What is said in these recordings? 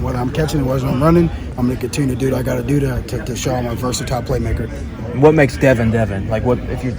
whether I'm catching it, whether I'm running, I'm going to continue to do what I got to do to show I'm a versatile playmaker. What makes Devin Devin? Like, what if you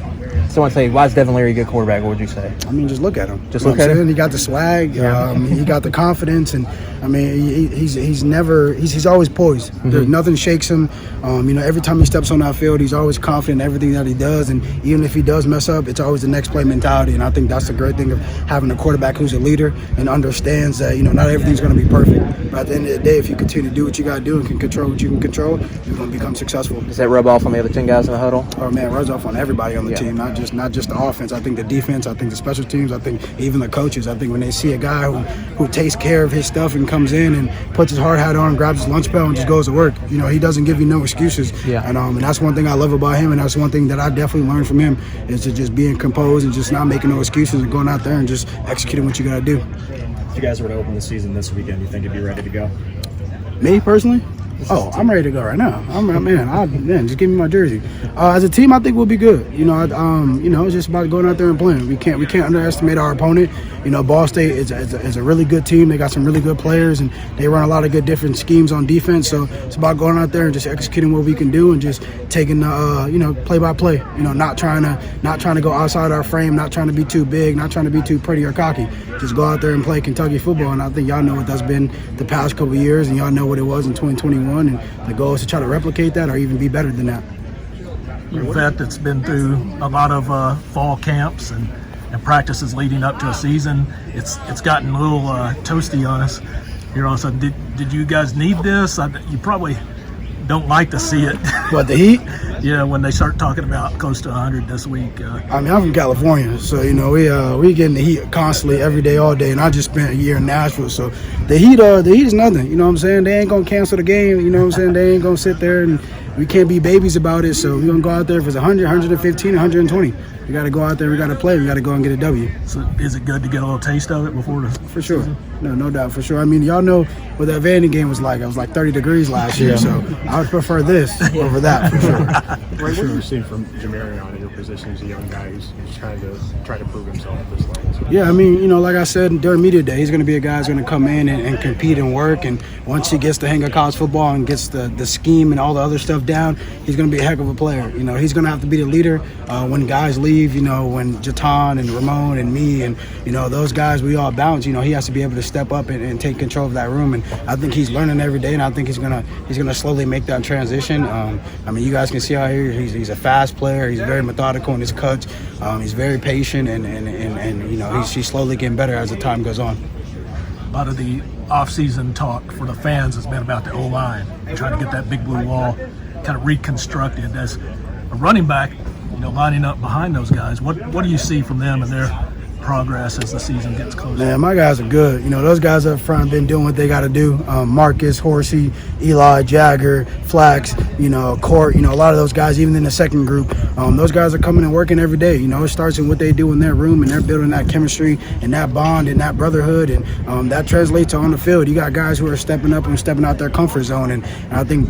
someone say, why is Devin Leary a good quarterback? What would you say? I mean, just look at him. Just look at him. He got the swag. Yeah. He got the confidence, and I mean, he's always poised. Mm-hmm. There's nothing shakes him. Every time he steps on that field, he's always confident in everything that he does, and even if he does mess up, it's always the next play mentality. And I think that's the great thing of having a quarterback who's a leader and understands that not everything's going to be perfect. But at the end of the day, if you continue to do what you got to do and can control what you can control, you're going to become successful. Does that rub off on the other 10 guys in the huddle? Oh man, it rubs off on everybody on the team, not just the offense. I think the defense, I think the special teams, I think even the coaches. I think when they see a guy who takes care of his stuff and comes in and puts his hard hat on, grabs his lunch bell and just goes to work, he doesn't give you no excuses. Yeah. And that's one thing I love about him, and that's one thing that I definitely learned from him is to just being composed and just not making no excuses and going out there and just executing what you got to do. If you guys were to open the season this weekend, you think you'd be ready to go? Me personally? Oh, I'm ready to go right now. Just give me my jersey. As a team, I think we'll be good. It's just about going out there and playing. We can't underestimate our opponent. Ball State is a really good team. They got some really good players, and they run a lot of good different schemes on defense. So it's about going out there and just executing what we can do and just taking play by play. Not trying to go outside our frame, not trying to be too big, not trying to be too pretty or cocky. Just go out there and play Kentucky football. And I think y'all know what that's been the past couple of years, and y'all know what it was in 2021. And the goal is to try to replicate that or even be better than that. You're a vet that's been through a lot of fall camps and practices leading up to a season. It's gotten a little toasty on us here all of a sudden. Did you guys need this? You probably don't like to see it. What, the heat? Yeah, when they start talking about close to 100 this week. I'm from California, so we getting the heat constantly every day, all day, and I just spent a year in Nashville, so the heat is nothing. You know what I'm saying? They ain't gonna cancel the game. You know what I'm saying? They ain't gonna sit there and we can't be babies about it. So we're gonna go out there if it's 100, 115, 120. We got to go out there. We got to play. We got to go and get a W. So is it good to get a little taste of it before the For sure. No doubt, for sure. I mean, y'all know what that Vandy game was like. It was like 30 degrees last year, so I would prefer this over that, for sure. What have you seen from Jamarion in your position as a young guy who's trying to prove himself at this level? So. Yeah, I mean, like I said, during media day, he's going to be a guy who's going to come in and compete and work, and once he gets the hang of college football and gets the scheme and all the other stuff down, he's going to be a heck of a player. He's going to have to be the leader when guys leave, when Jatan and Ramon and me and, those guys, we all bounce, he has to be able to step up and take control of that room, and I think he's learning every day, and I think he's gonna slowly make that transition. You guys can see out here, he's a fast player, he's very methodical in his cuts, he's very patient, and he's slowly getting better as the time goes on. A lot of the off-season talk for the fans has been about the O-line, trying to get that big blue wall kind of reconstructed. As a running back, lining up behind those guys, what do you see from them and their progress as the season gets closer? Man, my guys are good. Those guys up front have been doing what they got to do. Marcus, Horsey, Eli, Jagger, Flax, Court, a lot of those guys, even in the second group, those guys are coming and working every day. It starts in what they do in their room, and they're building that chemistry and that bond and that brotherhood, and that translates to on the field. You got guys who are stepping up and stepping out their comfort zone, and I think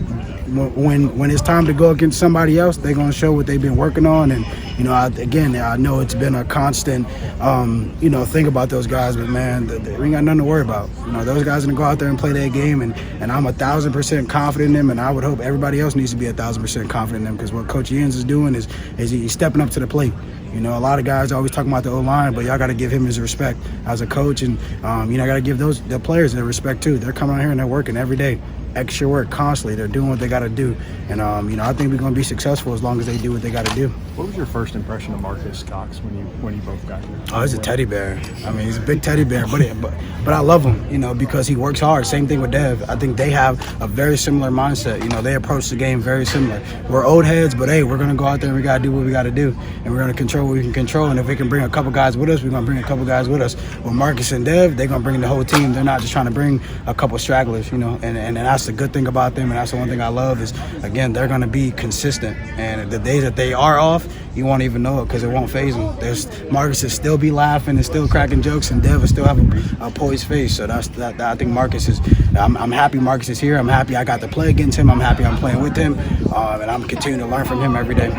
when it's time to go against somebody else, they're going to show what they've been working on. And I know it's been a constant thing about those guys, but man, we ain't got nothing to worry about. Those guys are going to go out there and play their game, and I'm 1,000% confident in them, and I would hope everybody else needs to be 1,000% confident in them, because what Coach Yens is doing is he's stepping up to the plate. A lot of guys always talking about the O-line, but y'all got to give him his respect as a coach, and got to give the players their respect too. They're coming out here and they're working every day. Extra work constantly. They're doing what they got to do, and I think we're going to be successful as long as they do what they got to do. What was your first impression of Marcus Cox when you both got here? Oh, he's a teddy bear. He's a big teddy bear, but I love him, because he works hard. Same thing with Dev. I think they have a very similar mindset. They approach the game very similar. We're old heads, but hey, we're going to go out there and we got to do what we got to do, and we're going to control what we can control. And if we can bring a couple guys with us, we're going to bring a couple guys with us. With Marcus and Dev, they're going to bring the whole team. They're not just trying to bring a couple stragglers, and that's the good thing about them, and that's the one thing I love is, again, they're going to be consistent, and the days that they are off, you won't even know it because it won't faze them. Marcus will still be laughing and still cracking jokes, and Dev will still have a poised face. So that I think Marcus is. I'm happy Marcus is here. I'm happy I got to play against him. I'm happy I'm playing with him, and I'm continuing to learn from him every day.